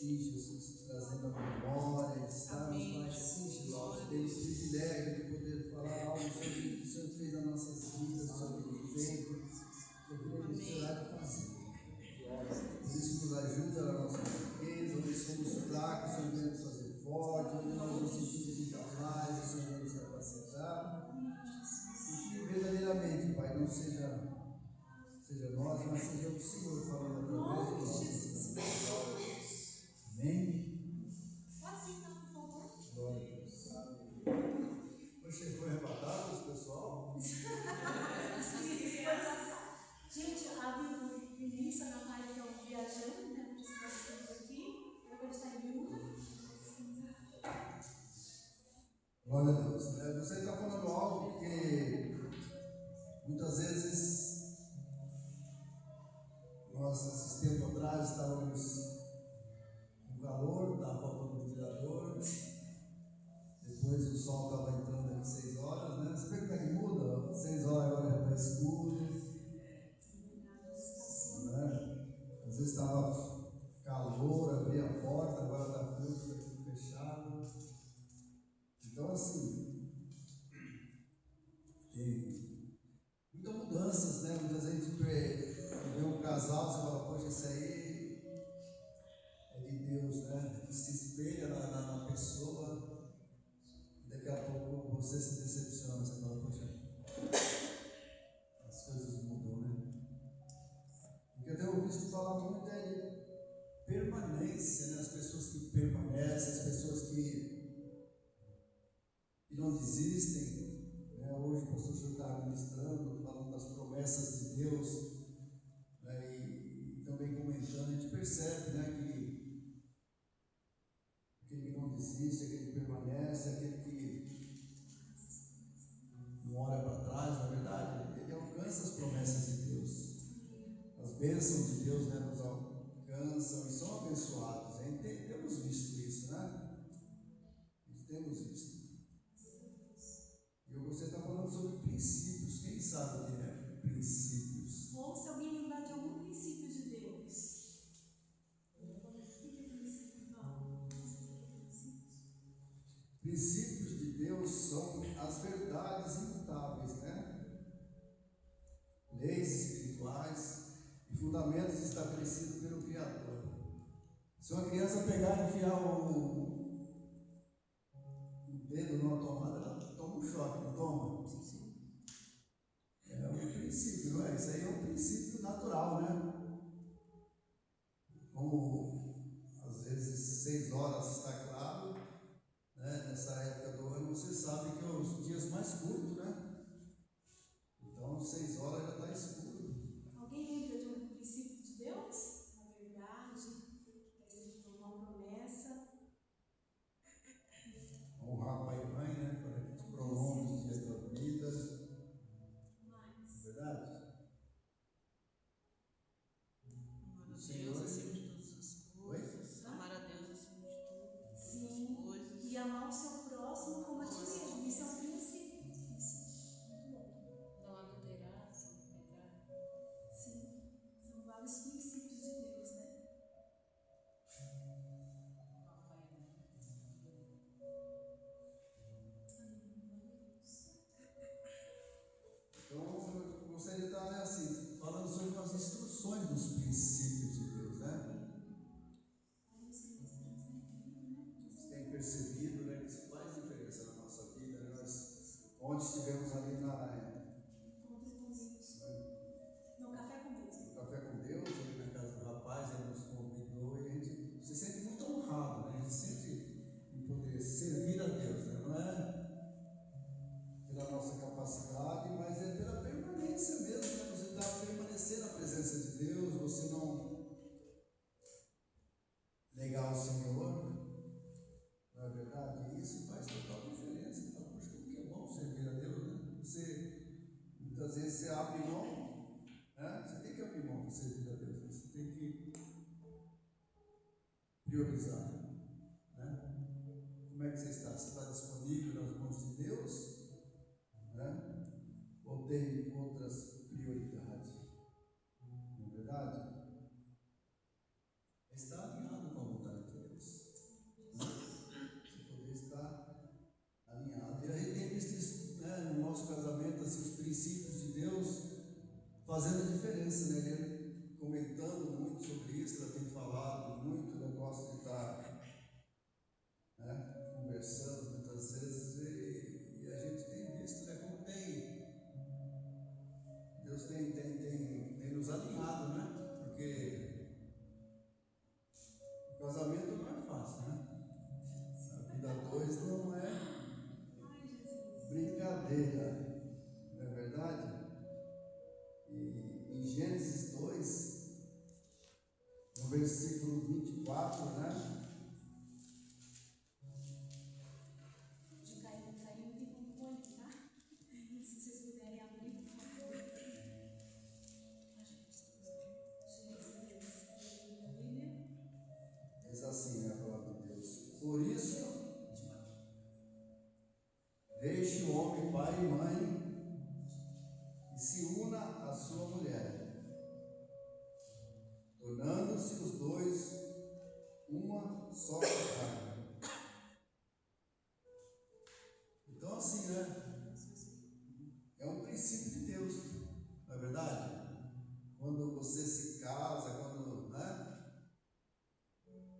Sim, Jesus, trazendo a memória, estarmos mais, sim, Jesus, ter o privilégio de poder falar algo sobre o que o Senhor fez nas nossas vidas, sobre o que feito, e aquilo que o Senhor há de fazer. Por isso nos ajuda na nossa fraqueza, onde somos fracos, o Senhor vem nos fazer forte, onde nós nos sentimos incapazes, o Senhor vem nos capacitar. E que verdadeiramente, Pai, não seja nós, mas seja o Senhor falando através de nós. Amém? Assim, então, por favor. Glória a Deus. Você foi arrebatado, pessoal? Gente, a Vinícius, a Natália estão viajando, né? Por isso que nós estamos aqui. Agora está em Miúda. Glória a Deus. Você está falando algo que muitas vezes nós, esses tempos atrás, estávamos com calor, estava faltando ventilador. Depois o sol estava entrando aqui 6 horas, né? Você vê como é que muda? 6 horas agora já está escuro. Né? Às vezes estava calor, abria a porta, agora está frio, está tudo fechado. Então, assim, tem muitas mudanças, né? Muitas vezes a gente vê um casal, você fala, poxa, isso aí é de Deus, né? E se espelha na pessoa. Daqui a pouco você se decepciona, você fala, poxa, as coisas mudam, né? O que eu tenho visto falar muito é de permanência, né? As pessoas que permanecem, as pessoas que não desistem, né? Hoje o pastor Júlio está ministrando, falando das promessas de Deus, né? E também comentando, a gente percebe, né, que aquele que não desiste, aquele que permanece, aquele que não olha para trás, na verdade, ele alcança as promessas de Deus. As bênçãos de Deus, né, nos alcançam e são abençoados. Temos visto isso, né? Temos visto. E você está falando sobre princípios. Quem sabe o que é princípios? Ou se alguém lembrar de algum princípio de Deus. Princípios de Deus são as verdades imutáveis, né? Leis espirituais e fundamentos estabelecidos pelo Criador. Se uma criança pegar e enfiar o dedo numa tomada, ela toma um choque, não toma? É um princípio, não é? Isso aí é um princípio natural, né? Como às vezes 6 horas está claro, né? Nessa época do ano, você sabe que é os dias mais curtos, né? Então 6 horas já está escuro. Alguém lembra de um princípio de Deus? A verdade, que está escrito uma promessa. Honrar pai e mãe, né? Para que te prolongue os dias da vida. Mais. Verdade? Amar a Deus acima de todas as coisas. Amar a Deus acima de todas Sim. as coisas. E amar o seu próximo como a ti mesmo. Isso é um princípio. Isso. Muito bom. Não adulterarás, não pecar. Sim. São vários princípios de Deus, né? Amar o pai e a mãe. Então, eu gostaria de estar, né, assim, falando sobre as instruções dos princípios de Deus, né? Você tem percebido, né, que isso faz diferença na nossa vida, né? Nós, ontem estivemos ali Encontro com Deus. No café com Deus. no Café com Deus, ali na casa do rapaz, ele nos convidou e a gente se sente muito honrado, né? A gente sente em poder servir a Deus, né? Não é pela nossa capacidade, mas é pela permanência mesmo, né? Você está permanecendo na presença de Deus, você não negar o Senhor, não é verdade? E isso faz total diferença. Então, poxa, como que é bom servir a Deus, né? Muitas vezes você abre mão, né? Você tem que abrir mão para servir a Deus, né? Você tem que priorizar, né? Como é que você está? Você está disponível nas mãos de Deus? Né? Ou tem outras prioridades? Não é verdade? Está alinhado com a vontade de nosso casamento, assim, os princípios de Deus fazendo a diferença, né? Ele comentando muito sobre isso, ela tem falado muito, eu gosto de estar, né, conversando muitas vezes e a gente tem visto, né, como Deus tem nos animado, né? Porque o casamento não é fácil, né? A vida a dois não é brincadeira, não é verdade? E em Gênesis 2, no versículo 24, né? De Caim, Caim tem um ponto, tá? Se vocês puderem abrir, por favor. Diz assim, né, a palavra de Deus: por isso, deixe o homem pai e mãe e se una à sua mulher, tornando-se os dois uma só carne. Então, assim, né? É um princípio de Deus, não é verdade? Quando você se casa, quando, né?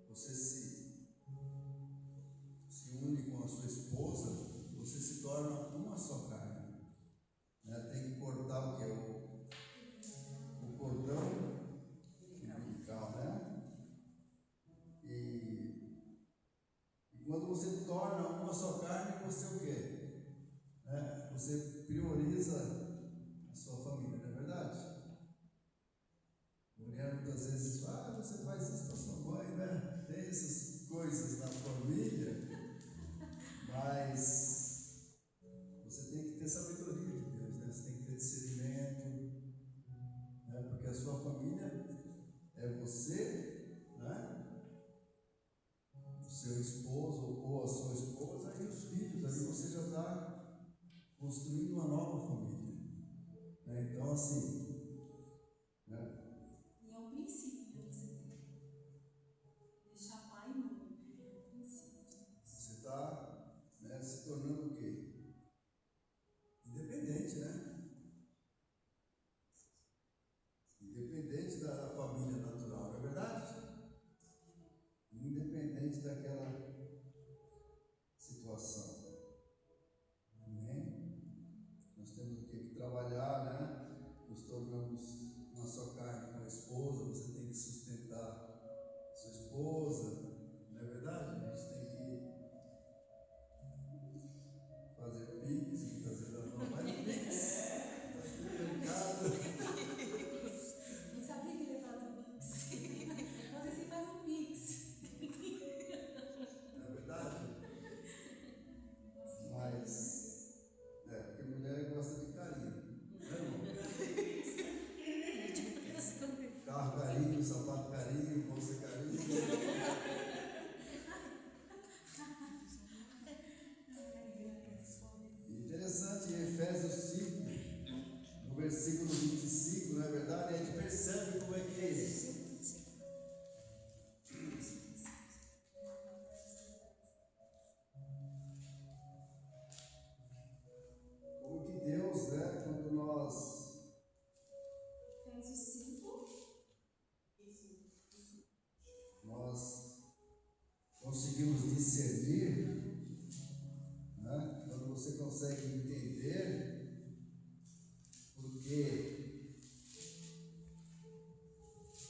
Você se une com a sua esposa, você se torna uma só carne, né? Tem que cortar o que? O cordão umbilical, né? E quando você torna uma só carne, você o quê? Né? Você prioriza a sua família, não é verdade? A mulher muitas vezes fala, você faz isso para sua mãe, né? Tem essas coisas na família, mas você tem que ter sabedoria de Deus, né? Você tem que ter discernimento, né? Porque a sua família é você, né? O seu esposo ou a sua esposa e os filhos. Ali você já está construindo uma nova família, né? Então, assim, né? E é um princípio, né? Você deixar pai e mãe. É um princípio. Você está, né, se tornando o quê? Independente, né? Independente da família natural, não é verdade? Independente daquela situação. Amém? Nós temos o quê? Que trabalhar, né? Nos tornamos uma só carne com a esposa, você tem que sustentar sua esposa, não é verdade? A gente tem que fazer pix, muitas vezes ela não faz pix, mercado. Nem sabia que ele falava do Pix. Quando você faz um Pix. Não é verdade? Mas, porque mulher gosta de carinho, né, irmão? Carro carinho, sapato carinho, bolsa carinho. Interessante, em Efésios 5, no versículo 25, não é verdade? A gente percebe como é que é isso. Como que Deus, né, quando Efésios 5. nós conseguimos discernir, né, quando você consegue entender, porque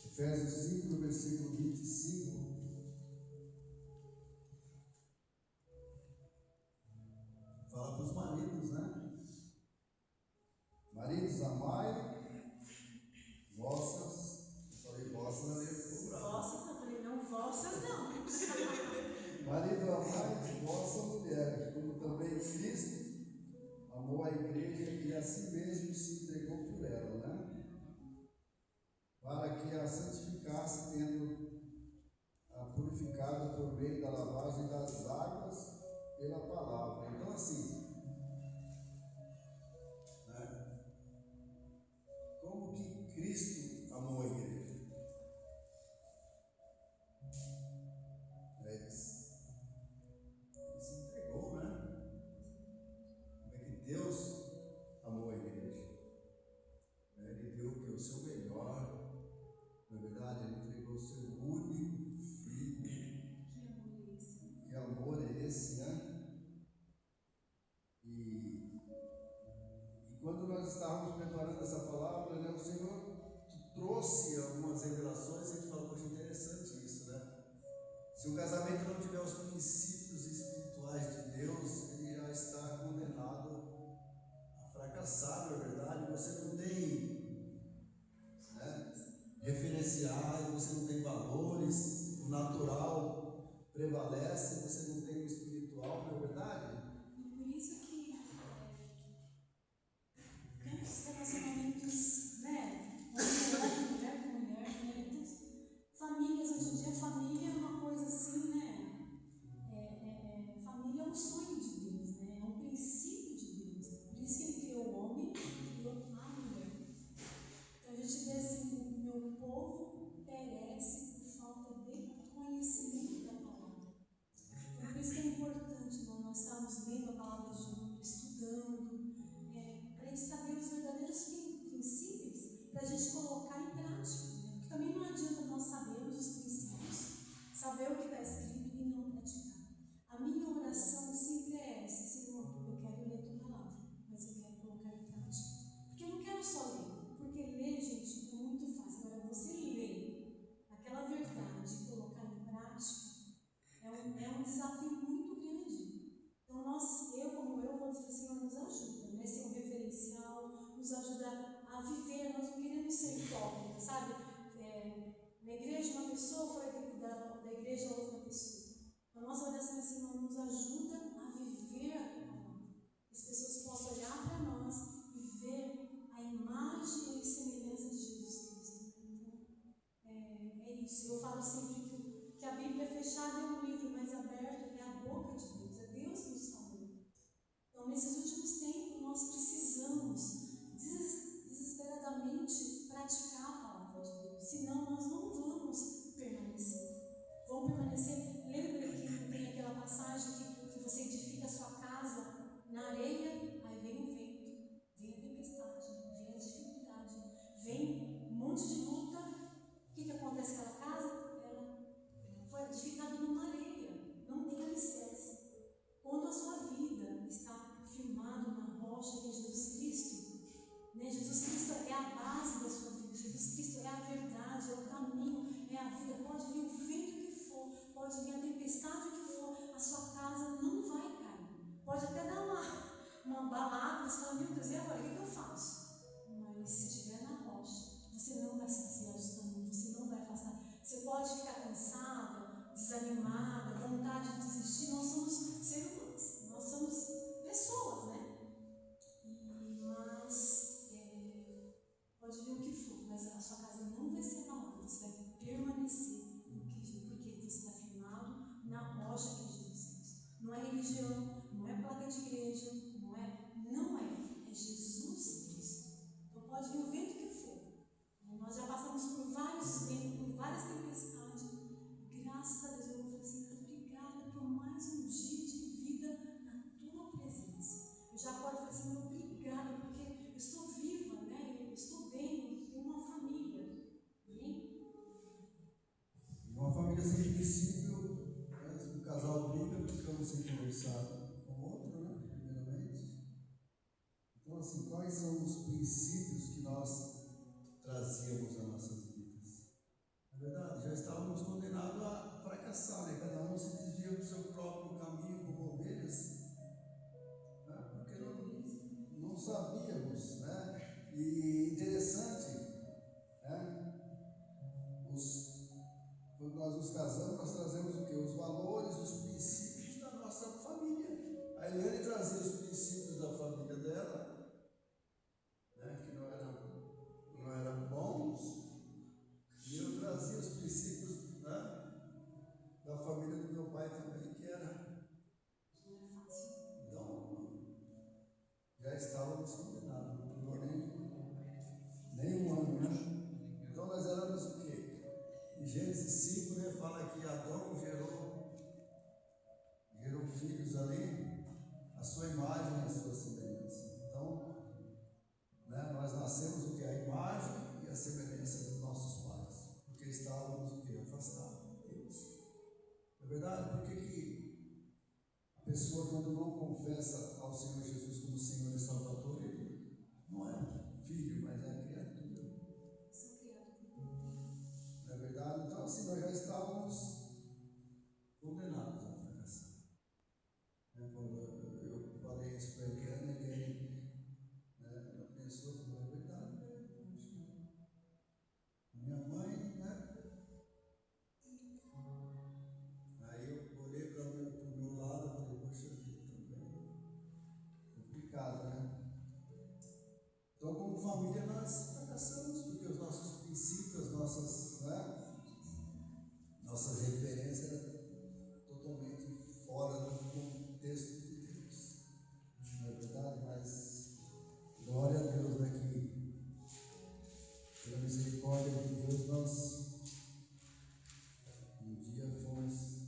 Efésios 5, no versículo 25, fala para os maridos, né? Maridos, amai vossas, eu falei vossas, ali ficou bravo. Vossas, eu falei, não, vossas não. Marido, amai vossa mulher, como também Cristo amou a igreja e a si mesmo se entregou por ela, né? Para que a santificasse, tendo a purificado por meio da lavagem das águas pela palavra. Então, assim, né? Como que Cristo amou a igreja? Ele se entregou, né? Como é que Deus fracassado, na verdade, você não tem, né, referenciais, você não tem valores, o natural prevalece, você não tem o espiritual, não é verdade? E por isso que tantos relacionamentos, né? Homem, mulher com mulher, né? Famílias, hoje em dia, família é uma coisa assim, né? Família é um sonho de Deus, né? É um princípio de Deus. Por isso que Ele criou o homem e criou a mulher. Então a gente vê assim: o meu povo perece por falta de conhecimento da palavra. Então, por isso que é importante nós estarmos lendo a palavra junto, estudando, para a gente saber os verdadeiros princípios, para a gente colocar em prática. Né? Porque também não adianta nós sabermos os princípios, saber o que está escrito e não praticar. A minha oração sempre é essa: Senhor, eu quero ler a tua palavra, mas eu quero colocar em prática. Porque eu não quero só ler, porque ler, gente, é muito fácil. Agora, você ler aquela verdade e colocar em prática é um desafio muito grande. Então, eu vou dizer: Senhor, nos ajuda, né? Ser um referencial, nos ajuda a viver. Nós não queremos ser hipócritas, sabe? Na igreja, uma pessoa foi da igreja outra pessoa. A nossa oração é: Senhor, nos ajuda a viver a tua palavra. As pessoas possam olhar para nós e ver a imagem e semelhança de Jesus Cristo. Então, é isso. Eu falo sempre que a Bíblia fechada é um livro, mas aberto é a boca de Deus. É Deus que nos falou. Então, nesses últimos tempos, nós precisamos desesperadamente praticar a palavra de Deus. Senão, nós não vamos permanecer. Vamos permanecer. Lembra que tem aquela passagem que você edifica a sua casa na areia, aí vem o vento, vem a tempestade, vem a dificuldade, vem um monte de luta. O que acontece com aquela casa? Ela foi edificada numa areia, não tem alicerce. Quando a sua vida está firmada na rocha que é Jesus Cristo, né? Jesus Cristo é a base da sua vida, Jesus Cristo é a verdade, é o caminho, é a vida. Pode vir o vento que for, pode vir a tempestade que for, a sua casa não vai cair. Pode até dar uma balada, você fala: meu Deus, e agora? O que eu faço? Mas se estiver na rocha, você não vai se desviar dos caminhos, você não vai afastar. Você pode ficar cansada, desanimada, vontade de desistir. Nós somos seres humanos, nós somos pessoas, né? Mas pode vir o que for, mas a sua casa não vai ser abalada, você vai permanecer no Cristo, porque você está firmado na rocha que é Jesus Cristo. Não é religião, não é placa de igreja, é Jesus Cristo. Então pode vir o vento que for. Nós já passamos por vários ventos, por várias tempestades, e graças a Deus eu vou falar assim: obrigada por mais um dia de vida na tua presença. Eu já acordo e falo assim: obrigada, porque eu estou viva, né? Eu estou bem, eu tenho uma família. Amém? Uma família sem princípio, né? Um casal briga porque um sem conversar com o outro, né? Primeiramente. Então, assim, quais são os princípios que nós trazíamos às nossas vidas? Na verdade, já estávamos condenados a fracassar, né? Cada um se desvia do seu próprio caminho como ovelhas, né? Porque não sabíamos, né? E interessante, né? Quando nós nos casamos, nós trazemos o quê? Os valores, os princípios da nossa família. A Eliane trazia os princípios da família dela, né? Que não eram bons, e eu trazia os princípios, né? Da família do meu pai também, que era. Então, já estávamos condenados, não durou nem um ano, né? Então nós éramos o quê? Em Gênesis 5, né, fala que Adão gerou filhos ali, a sua imagem e a sua semelhança. Então, né, nós nascemos o que? A imagem e a semelhança dos nossos pais, porque estávamos o que? Afastados de Deus. É verdade? Por que a pessoa, quando não confessa ao Senhor Jesus como Senhor e Salvador, ele não é filho, mas é criatura? Não é verdade? Então, assim, nós já estávamos condenados a fracassar. Quando eu falei isso para ele, né, casa, né? Então, como família, nós fracassamos, porque os nossos princípios, as nossas, né, nossas referências eram totalmente fora do contexto de Deus. Não é verdade? Mas, glória a Deus, né, que pela misericórdia de Deus, nós um dia fomos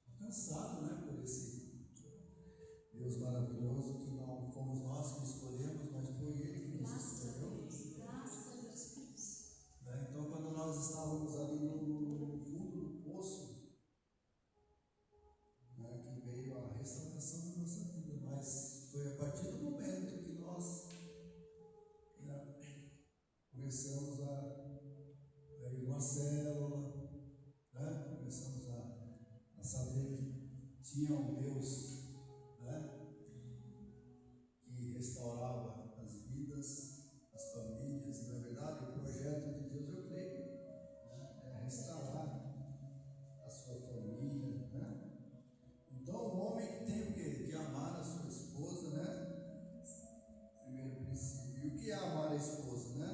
alcançados, né, por esse Deus maravilhoso, que não fomos nós que escolhemos, mas foi Ele que nos escolheu. Graças a Deus por isso. Né? Então, quando nós estávamos ali no fundo do poço, né, que veio a restauração da nossa vida, mas foi a partir do momento que nós, né, começamos a ir numa célula, né, começamos a saber que tinha um Deus, né, que restaurava as vidas, as famílias, e na verdade o projeto de Deus, eu creio, né, é restaurar a sua família, né? Então o homem que tem o quê? Que amar a sua esposa, né? Primeiro princípio. E o que é amar a esposa, né?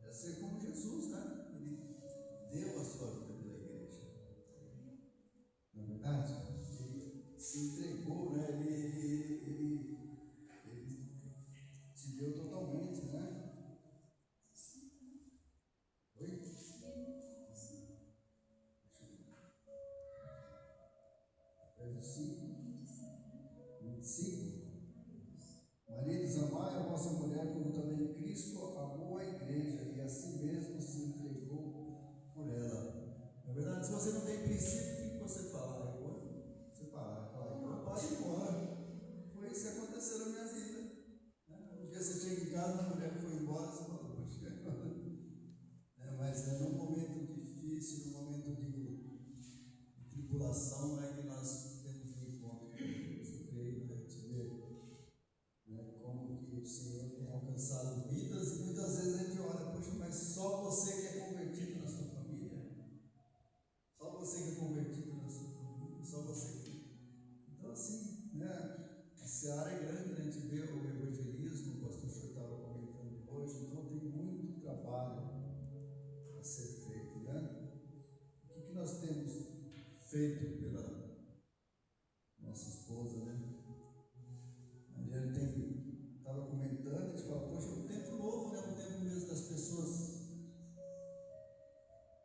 É ser como Jesus, né? Ele deu a sua vida pela igreja. Não é verdade? Ele se entregou, né? Ele se deu totalmente, né? Oi? Deixa eu ver. Verso 5, 25. Maridos, amai a vossa mulher como também Cristo amou a igreja e a si mesmo se entregou por ela. Na verdade, se você não tem princípio, o que você fala? Eu vou separar, eu paro e embora. Foi isso que aconteceu na minha vida. Né? Um dia você chega em casa, a mulher foi embora, você fala, poxa, mas é num momento difícil, num momento de tribulação, né, que nós temos um encontro com Deus. Eu creio, né, te ver, né, como que o Senhor tem alcançado vidas, e muitas vezes a gente olha, poxa, mas só você que é convertido na sua família, só você que é convertido na sua família, só você que... Então, assim, né, a seara é grande, né, a gente vê o evangelismo, o pastor Senhor estava comentando hoje, então tem muito trabalho a ser feito, né? O que nós temos feito pela nossa esposa, né? A Adriana estava comentando, a gente fala, poxa, é um tempo novo, né? Um tempo mesmo das pessoas,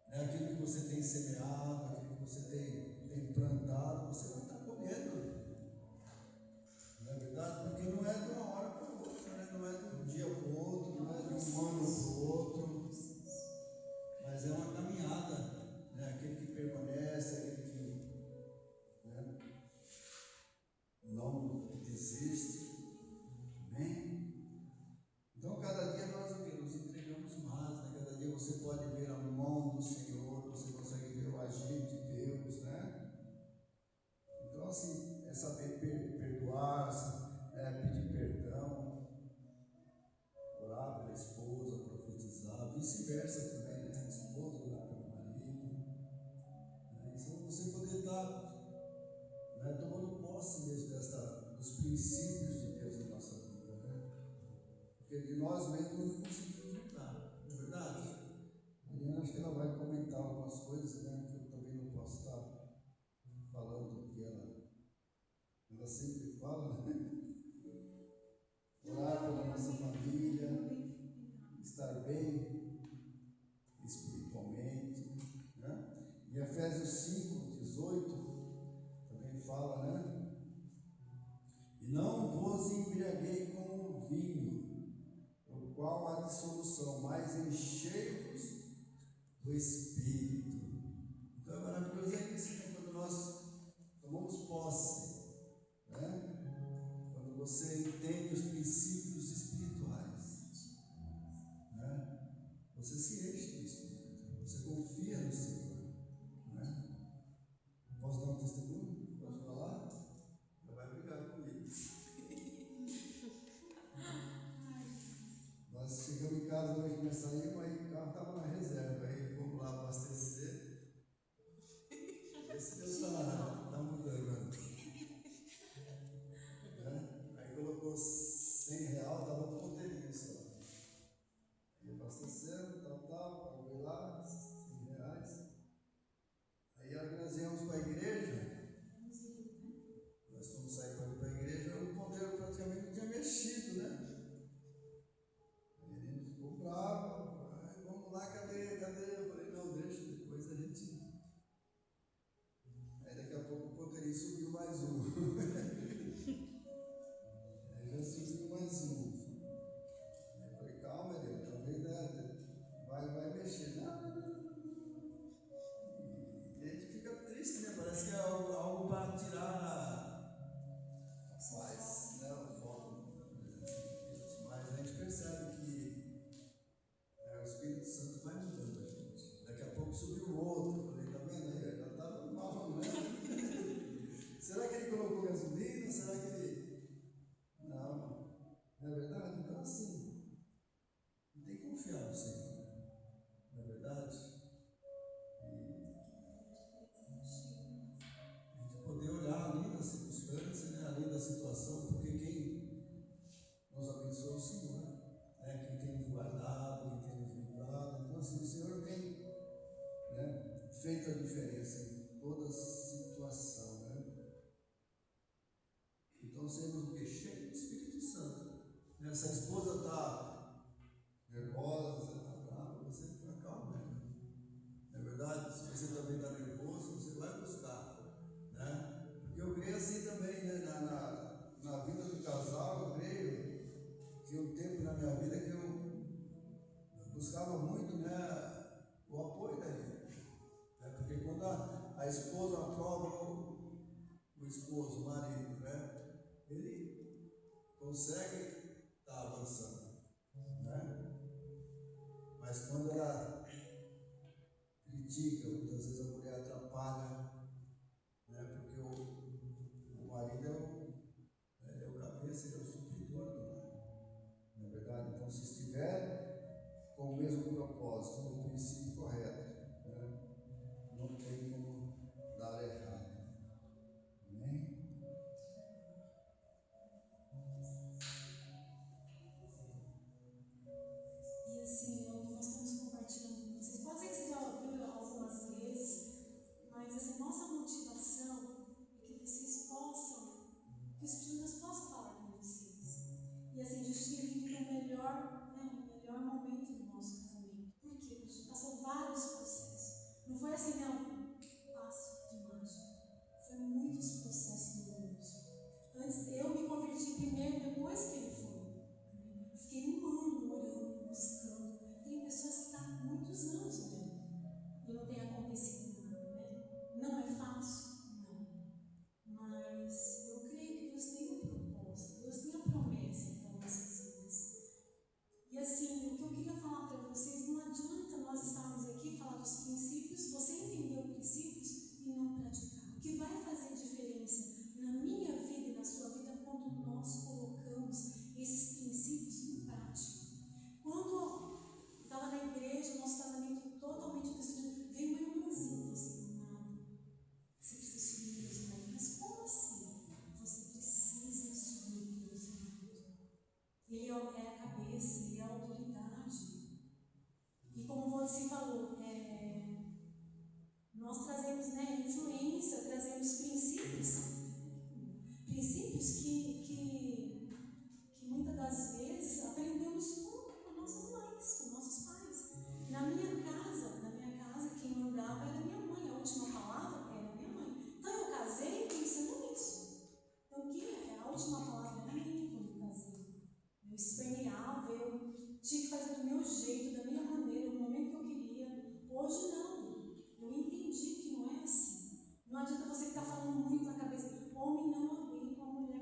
né? Aquilo que você tem semeado, aquilo que você tem plantado, você vai estar colhendo. Não é verdade? Porque não é de uma hora para outra, né? Não é de um dia para o outro, não é de um ano para o outro, mas é uma caminhada, né? Aquele que permanece, aquele que, né, não desiste. Amém? Então, cada dia nós nos entregamos mais, né? Cada dia você pode ver a mão do Senhor, você consegue ver o agir de Deus, né? Então, assim, é saber perdoar, pedir perdão, orar pela esposa, profetizar, vice-versa também, né? A esposa orar pelo marido, né? Então, você poder estar, né, tomando posse mesmo dos princípios de Deus na nossa vida, né? Porque de nós mesmos não conseguimos lutar, não é verdade? A Mariana, acho que ela vai comentar algumas coisas, né, que eu também não posso estar falando o que ela sempre fala, né? Orar pela nossa família, estar bem espiritualmente, né? Em Efésios 5, 18, também fala, né? E não vos embriaguei com o vinho, o qual há dissolução, mas enchei-vos do Espírito. Então é maravilhoso isso, né? Quando nós tomamos posse, né? Quando você entende os princípios espirituais, né? Você se enche do Espírito, você confia no Senhor, né? Posso dar um testemunho? Posso falar? Não vai brigar comigo. Nós chegamos em casa hoje, nós saímos, aí o carro estava na reserva, aí fomos lá abastecer. Esse Deus está mudando. ficou R$100, dava um ponteirinho só. Aí abastecemos, pagou lá, R$100. Aí nós íamos para a igreja, nós fomos sair para ir para a igreja, o ponteiro praticamente não tinha mexido, né? Ele ficou bravo, vamos lá, cadê? Eu falei, não, deixa, depois a gente. Aí daqui a pouco o ponteirinho subiu mais um. Aí já subiu mais um. Aí eu falei, calma, ele talvez vai mexer. Não. E a gente fica triste, né? Parece que é algo para tirar a paz, né? O foco. Mas a gente percebe que o Espírito Santo vai mudando a gente. Daqui a pouco subiu outro. Eu falei, tá vendo aí? Já estava mal, né? Será que ele colocou gasolina? Será que ele. Não. Não é verdade? Então, assim, não tem que confiar no Senhor. Não é verdade? A gente poder olhar além da circunstância, né? Além da situação, porque quem nos abençoa é o Senhor, né? Quem tem nos guardado, quem tem nos livrado. Então, assim, o Senhor tem, né, feito a diferença em toda situação, né? Então, sermos o que? Cheios do Espírito Santo. Né? Se a esposa está nervosa, se ela está brava, você fica calmo, né? Não é verdade? Se você também está nervoso, você vai buscar, né? Porque eu creio assim também, né? Na vida do casal, eu creio que um tempo na minha vida que eu buscava muito, né, o apoio da igreja, né? Porque quando a esposa aprova o esposo, o marido, né? Ele consegue estar avançando, né? Mas quando ela critica, muitas vezes a mulher atrapalha, né? Porque o marido é o cabeça, ele é o supridor do lar, não é verdade? Então, se estiver com o mesmo propósito, no princípio correto, né? Não tem como dar errado. Amém? E assim, é o que nós estamos compartilhando com vocês. Pode ser que você já ouviu algumas vezes, mas assim, nossa motivação é que vocês possam, que o Espírito de Deus possa falar com vocês. E assim, a gente tem vivido o melhor momento do nosso casamento. Por quê? Porque a gente passou vários processos. Não foi assim, não, passo de mágica. Foi muitos processos dolorosos. Antes eu me converti primeiro, depois que ele foi. Eu fiquei um ano orando, buscando. Tem pessoas que estão há muitos anos orando e não tem acontecido nada, né? Não é fácil? Não. Mas eu creio que Deus tem um propósito, Deus tem uma promessa para nossas vidas. E assim, o que eu queria falar para vocês, não adianta nós estarmos aqui falar dos princípios, você entender os princípios e não praticar. O que vai fazer diferença na minha vida e na sua vida quando nós colocamos esses princípios em prática. Quando eu estava na igreja, nosso casamento totalmente destruído, veio uma irmãzinha e falou assim, amado, você precisa subir no Deus Unido. Mas como assim? Você precisa subir no Deus Unido. Ele é a cabeça, ele é a autoridade. E como você falou, nós trazemos, né, influência, trazemos princípios que muitas das vezes aprendemos com nossas mães, com nossos pais. Na minha casa, quem mandava era minha mãe, a última palavra era minha mãe. Então eu casei pensando nisso. Então a última palavra era minha quando eu casei. Eu esperneava, eu tinha que fazer do meu jeito, da minha maneira, no momento que eu queria. Hoje não. Eu entendi que não é assim. Não adianta você ficar falando muito na cabeça, homem não aguenta uma mulher.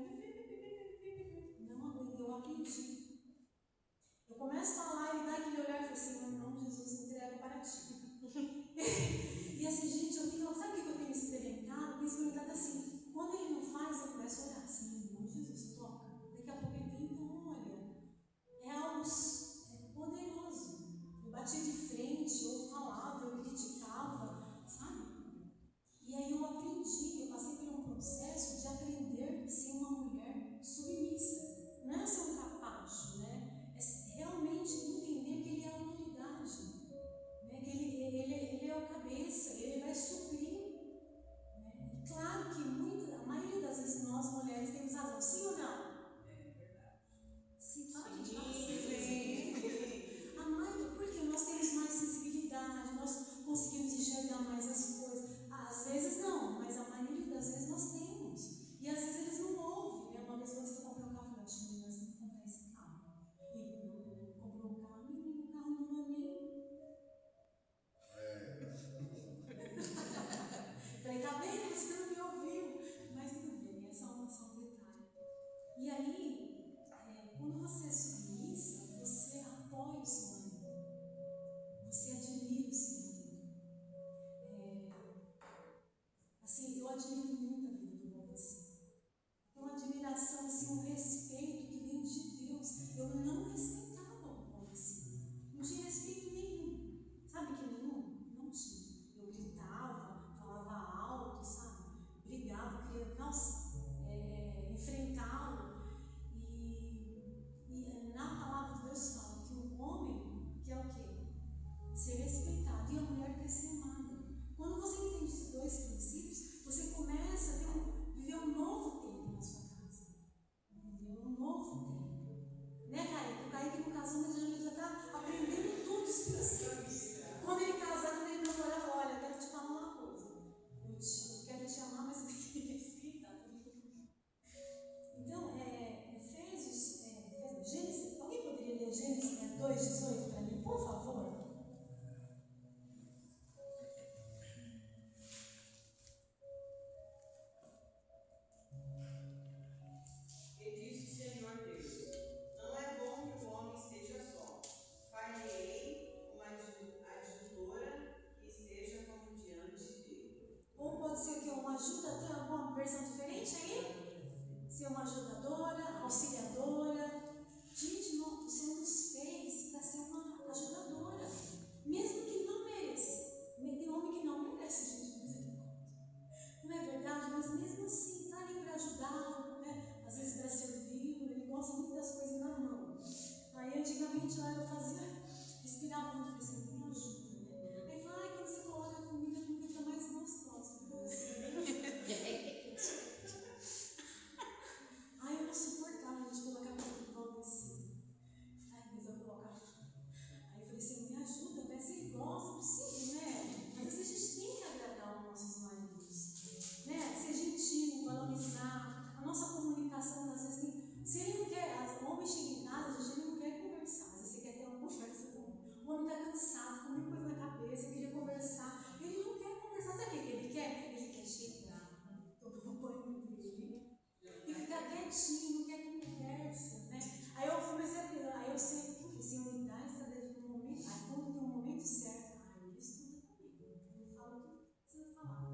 quietinho, não quer conversa, né? Aí eu comecei a pensar, aí eu sei, porque se unidade está dentro do momento, aí quando tem um momento certo, aí ele estuda também. Eu falo tudo que precisa falar.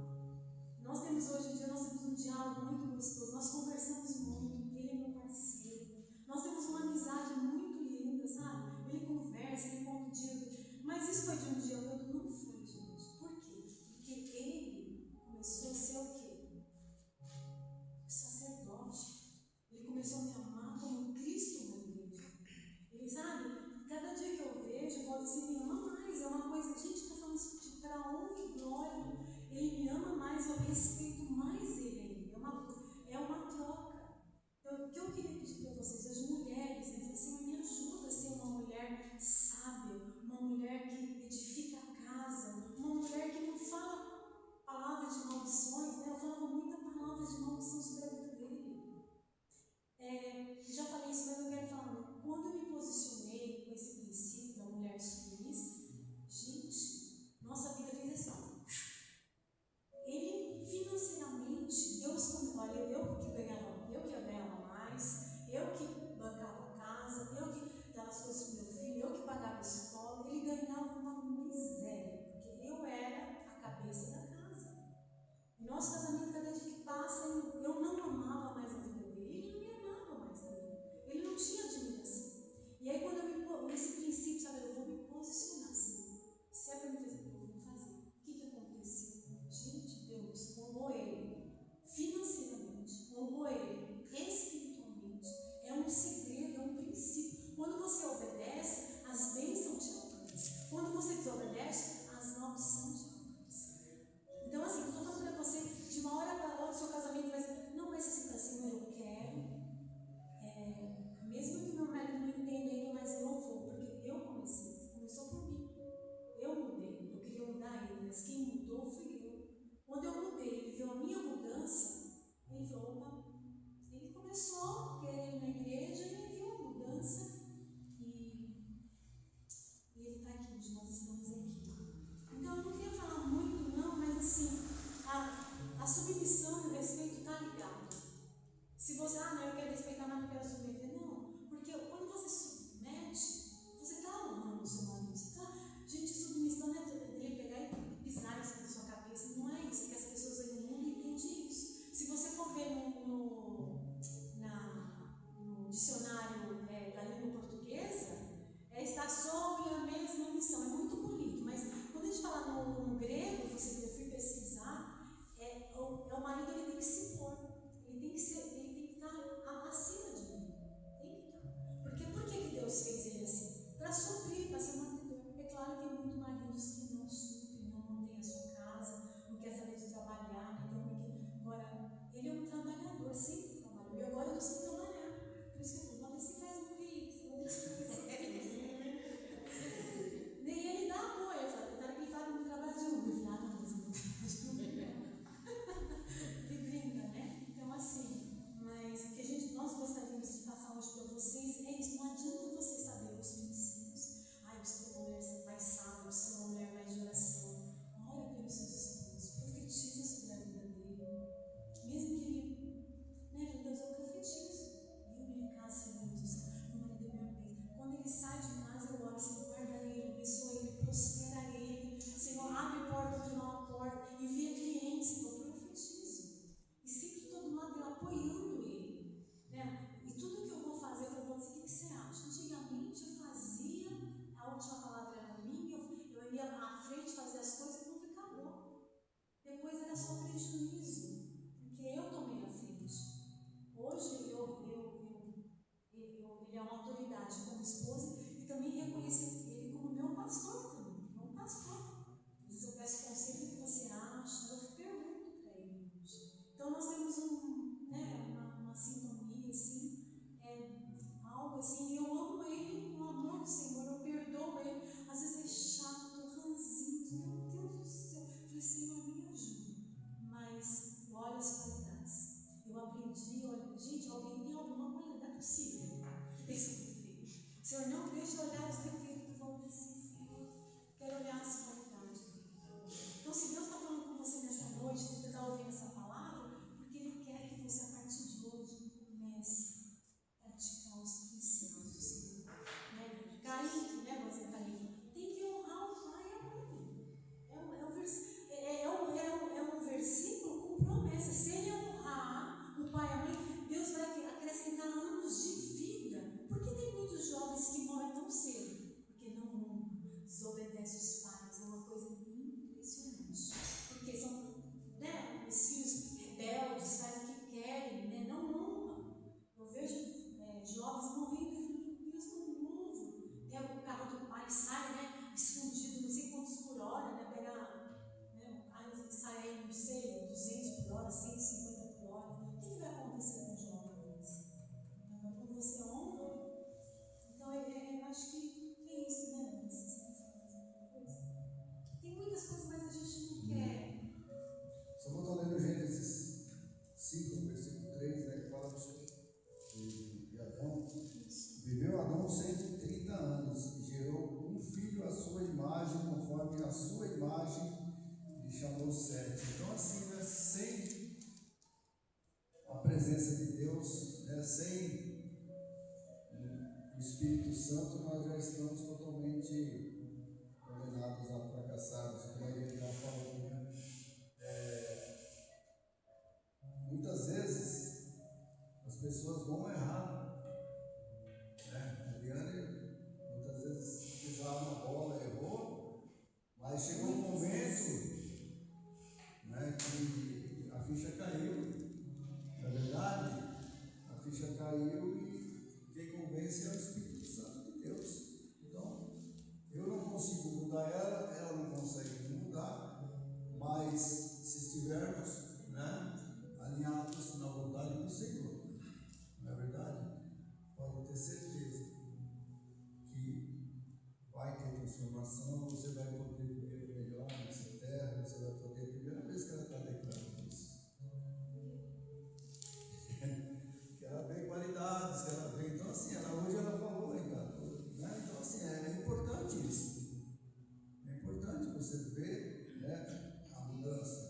Nós temos hoje em dia, nós temos um diálogo muito gostoso, nós conversamos muito, ele é meu parceiro, nós temos uma amizade muito linda, sabe? Ele conversa, ele conta o dia, mas isso foi de um dia para outro? Não foi, gente. Por quê? Porque ele começou a ser o quê? Sacerdote. Ele de Adão. Viveu Adão 130 anos e gerou um filho à sua imagem, conforme a sua imagem, e chamou Sete. Então, assim, né, sem a presença de Deus, né, sem o Espírito Santo, nós já estamos totalmente condenados a fracassarmos, como a igreja já falou, né? Muitas vezes as pessoas vão errar, né? A Eliane muitas vezes pisava na bola, errou, mas chegou um momento, né, que a ficha caiu, na verdade, a ficha caiu e quem convence é o Espírito Santo de Deus. Então, eu não consigo mudar ela, ela não consegue me mudar, mas se estivermos, né, alinhados na vontade do Senhor, não é verdade? Pode ter certeza que vai ter transformação, você vai poder viver melhor nessa terra, você vai poder, a primeira vez que ela está declarando isso, que ela vê qualidades, que ela vê, então assim, hoje ela falou, né? Então assim, é importante isso, é importante você ver, né, a mudança,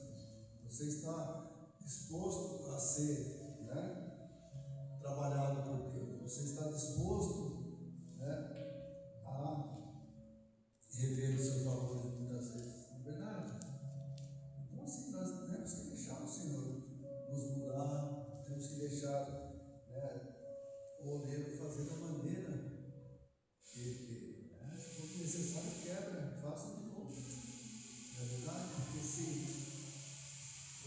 você está disposto a ser, né, trabalhado por Deus, você está disposto, né, a rever os seus valores muitas vezes, não é verdade? Então assim, nós temos que deixar o Senhor nos mudar, temos que deixar, né, o oleiro fazer da maneira que ele quer, né? Se for necessário, quebra, faça de novo, não é verdade? Porque se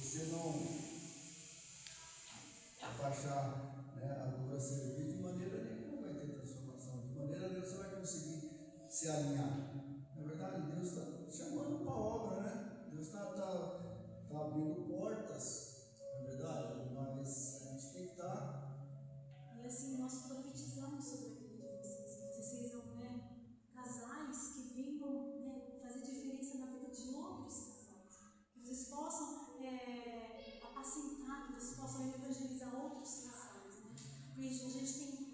você não abaixar, né, a dura servir, de maneira nenhuma vai ter transformação, de maneira nenhuma você vai conseguir se alinhar. Na verdade, Deus está chamando para a obra, né? Deus está abrindo portas, na verdade, mas a gente tem que estar. E assim, nós profetizamos sobre a vida de vocês, que vocês sejam, né, casais que venham, né, fazer diferença na vida de outros casais, que vocês possam apacentar, que vocês possam evangelizar outros casais, né? Porque a gente tem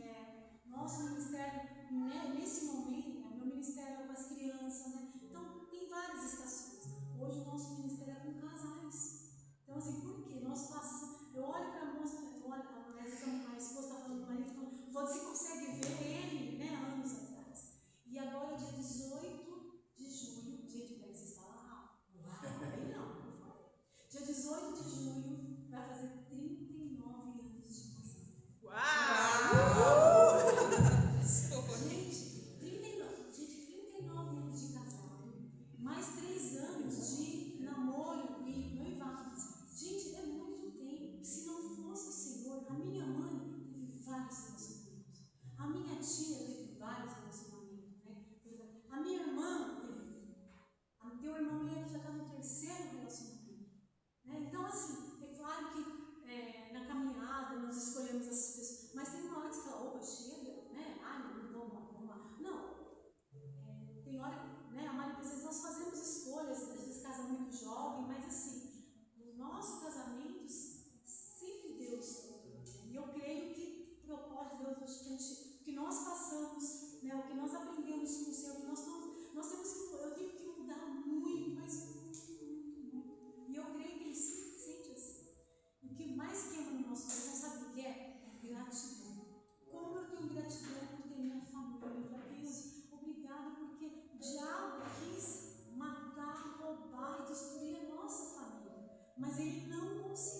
nosso ministério, né, nesse momento, meu ministério é com as crianças, né? Então tem várias estações. Hoje o nosso ministério é com casais. Então assim, por quê? Nós passamos, eu olho para a moça, às vezes a esposa está falando do marido, falando, você consegue ver ele, né, anos atrás. E agora dia 18 de julho, gente, deve se instalar, aí não foi. Dia 18 de julho vai fazer 39 anos de casamento. Uau! Gente, 39 anos de casado, mais 3 anos de namoro e noivado. Gente, é muito tempo. Se não fosse o Senhor, a minha mãe teve vários relacionamentos. A minha tia teve vários relacionamentos, né? A minha irmã teve. O teu irmão mesmo já está no 3º relacionamento, né? Então, assim, é claro que na caminhada nós escolhemos essas pessoas, mas tem uma hora que você fala, opa, chega, né? Ai, não, vamos lá. Não. Tem hora, né, a maioria das vezes nós fazemos escolhas, às vezes casa muito jovem, mas assim, nos nossos casamentos, sempre Deus. E eu creio que o propósito de Deus, o que nós passamos, né, o que nós aprendemos com o Senhor, nós temos que, eu tenho que mudar muito, mas muito. E eu creio que Ele se sente assim. O que mais queima no nosso coração, sabe o que é? É gratidão. Como eu tenho gratidão por ter minha família, para Deus, obrigado, porque o diabo quis matar, roubar e destruir a nossa família, mas ele não conseguiu.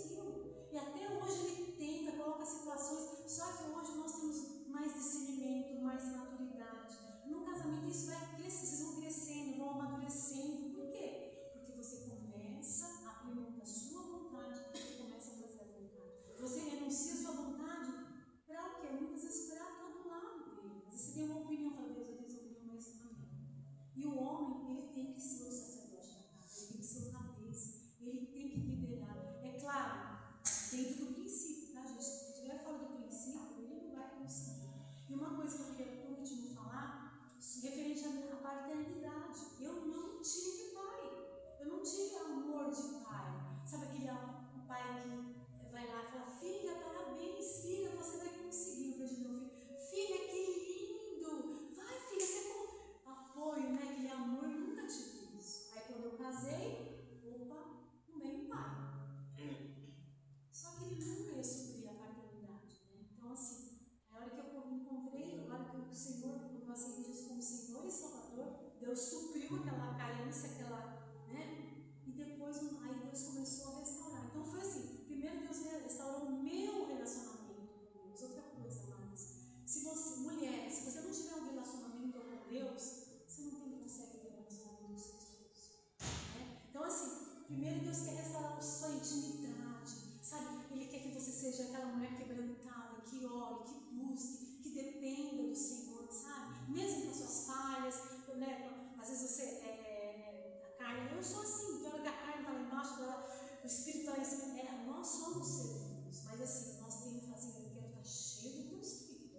O Espírito lá em cima, nós somos servos, mas assim, nós temos que fazer, eu quero estar cheio do teu Espírito,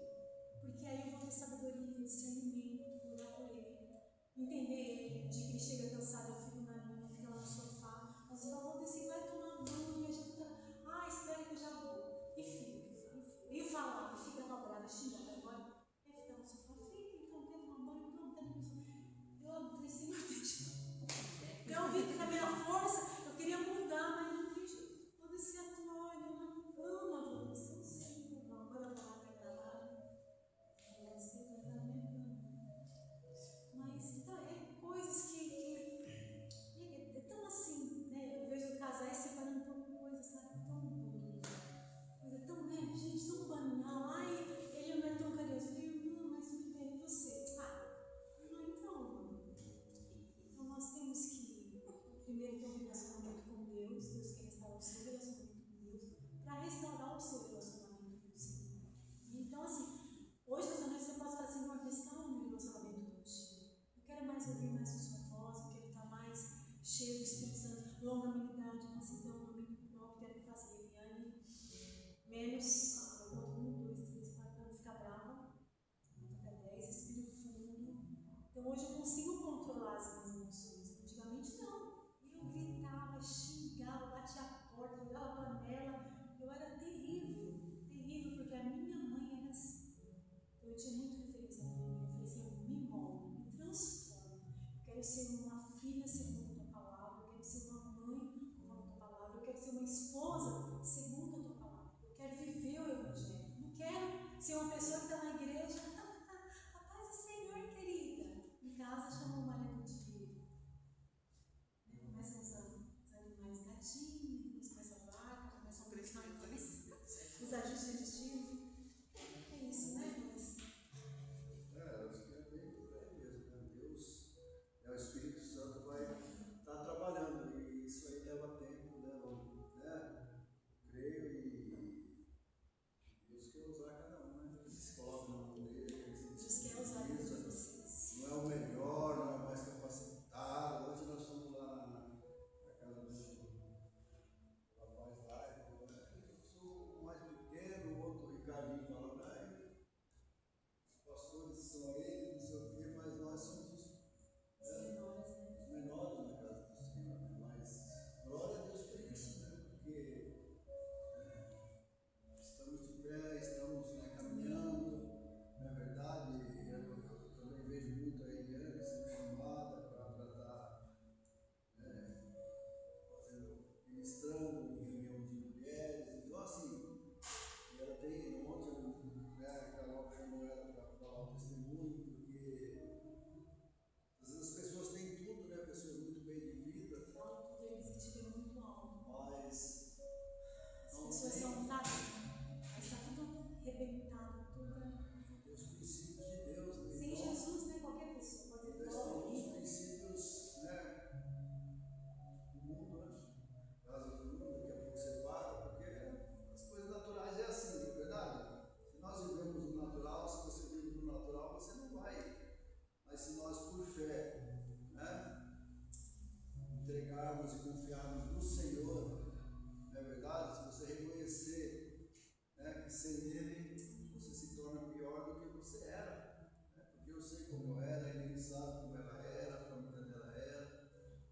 porque aí eu vou ter sabedoria, discernimento, orar por ele, entender ele, de que ele chega cansado, eu fico na linha, fica lá no sofá, às vezes eu vou descer, vai tomar banho, e a gente tá, espera que eu já vou, e fica, e fala, e fica dobrada, xinga, vai embora, e fica no sofá, fica, então, quer tomar banho, não, quer tomar banho, eu falei, Senhor, deixa. Eu vi que na minha força, eu queria mudar, mas não tem jeito. Eu desci a toalha, eu não vou descer o cinto, não, agora eu vou lá para a garagem. Você vai dar minha cama. Mas, então, é coisas que é tão assim, né? Eu vejo casais separando por coisas, sabe? Tão bonito. Coisa tão, né, gente, tão banal. Ai, ele não é tão carinhoso. Irmã, mas me bem, você. Então nós temos que primeiro ter um relacionamento com Deus. Deus quer restaurar o seu relacionamento com Deus para restaurar o seu relacionamento com o Senhor. Então, assim, hoje nessa noite você pode falar assim: Senhor, restaura o meu relacionamento contigo. Eu quero mais ouvir mais a sua voz, eu quero estar mais cheio do Espírito Santo, longanimidade, mansidão, domínio próprio. Quero que faça Eliane menos. Eu conto 1, 2, 3, 4, para não ficar brava. Conto até 10, respiro fundo. Então hoje eu consigo controlar as minhas emoções. Antigamente não. Eu gritava, xingava, batia a porta, jogava a panela. Eu era terrível, terrível, porque a minha mãe era assim. Então eu tinha muita referência na minha mãe. Eu falei: Senhor, me molde, me transforma. Eu quero ser uma filha segundo a tua palavra. Eu quero ser uma mãe conforme a tua palavra. Eu quero ser uma esposa segundo a tua palavra. Eu quero viver o Evangelho. Não quero ser uma pessoa que está na igreja. A paz do Senhor, querida. Em casa chamou o marido de. Começam os animais gatinhos, depois começa a vaca, começam a crescer mais. Os ajustes de destino. É isso, né, mas... Eu acho que é bem por aí mesmo, né? Deus, o Espírito Santo vai estar trabalhando, e isso aí leva tempo, né? Creio e Deus quer usar cada um, né? Ele se coloca na mão dele, ele Deus quer usar vocês. não é o melhor, não é o mais capacitado. Hoje nós fomos lá na casa do rapaz lá, eu sou o mais pequeno, o outro Ricardinho falando, os pastores são ele, não sei o quê, mas nós somos os menores na casa do Senhor, né? Mas glória a Deus por isso, né? Porque estamos de pé, estamos, né, caminhando, não é verdade? Eu também vejo muito a Eliane sendo chamada para estar ministrando em reunião de mulheres. Então, assim, ela tem ontem, né, a Carol chamou ela para falar o testemunho, porque às vezes as pessoas têm tudo, né? Pessoas muito bem de vida. Então, o poder aquisitivo é muito alto. Mas as pessoas são usadas, mas está tudo arrebentado, tudo. Os princípios de Deus, né? Sem Jesus, né? Qualquer pessoa pode ter os princípios, né? Do mundo, né? Casa do mundo, daqui a pouco você para, porque as coisas naturais é assim, não é verdade? Se nós vivemos no natural, se você vive no natural, você não vai. Mas se nós, por fé, né, entregarmos e confiarmos no Senhor, não é verdade? Se você reconhecer, né, que sem Ele você se torna pior do que você era, né? Porque eu sei como eu era, Ele sabe como ela era, a família dela era,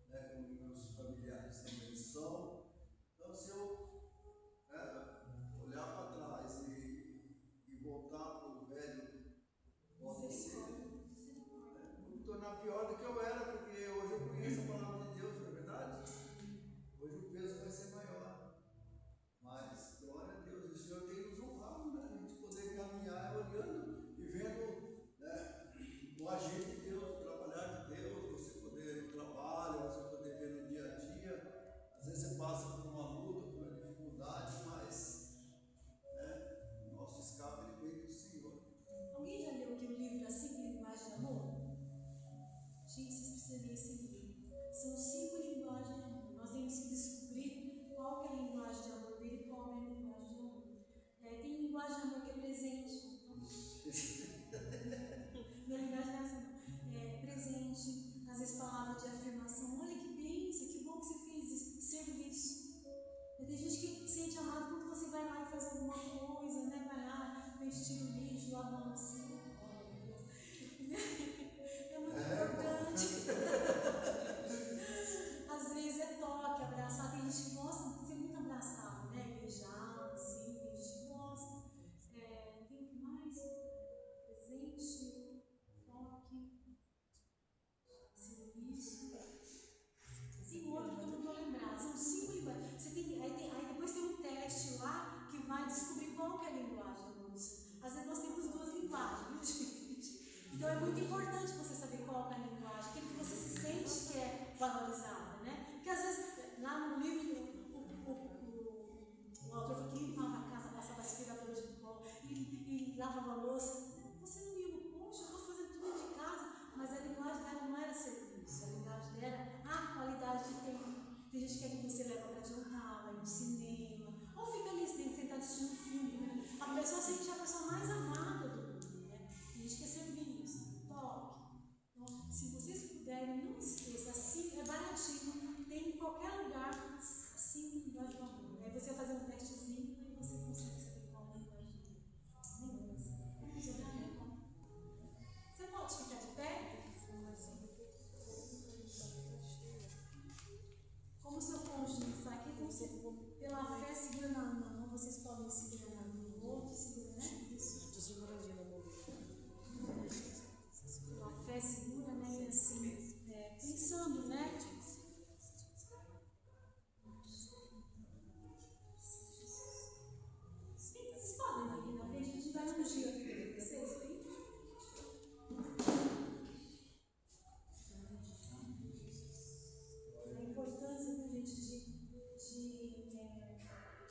né, como meus familiares também são. Então, se eu olhar para trás e voltar para o velho, vou me tornar pior do que eu era, porque hoje eu conheço a palavra de Deus, não é verdade? Hoje o peso vai ser maior. Mas, glória a Deus, o Senhor tem nos honrado, né? importa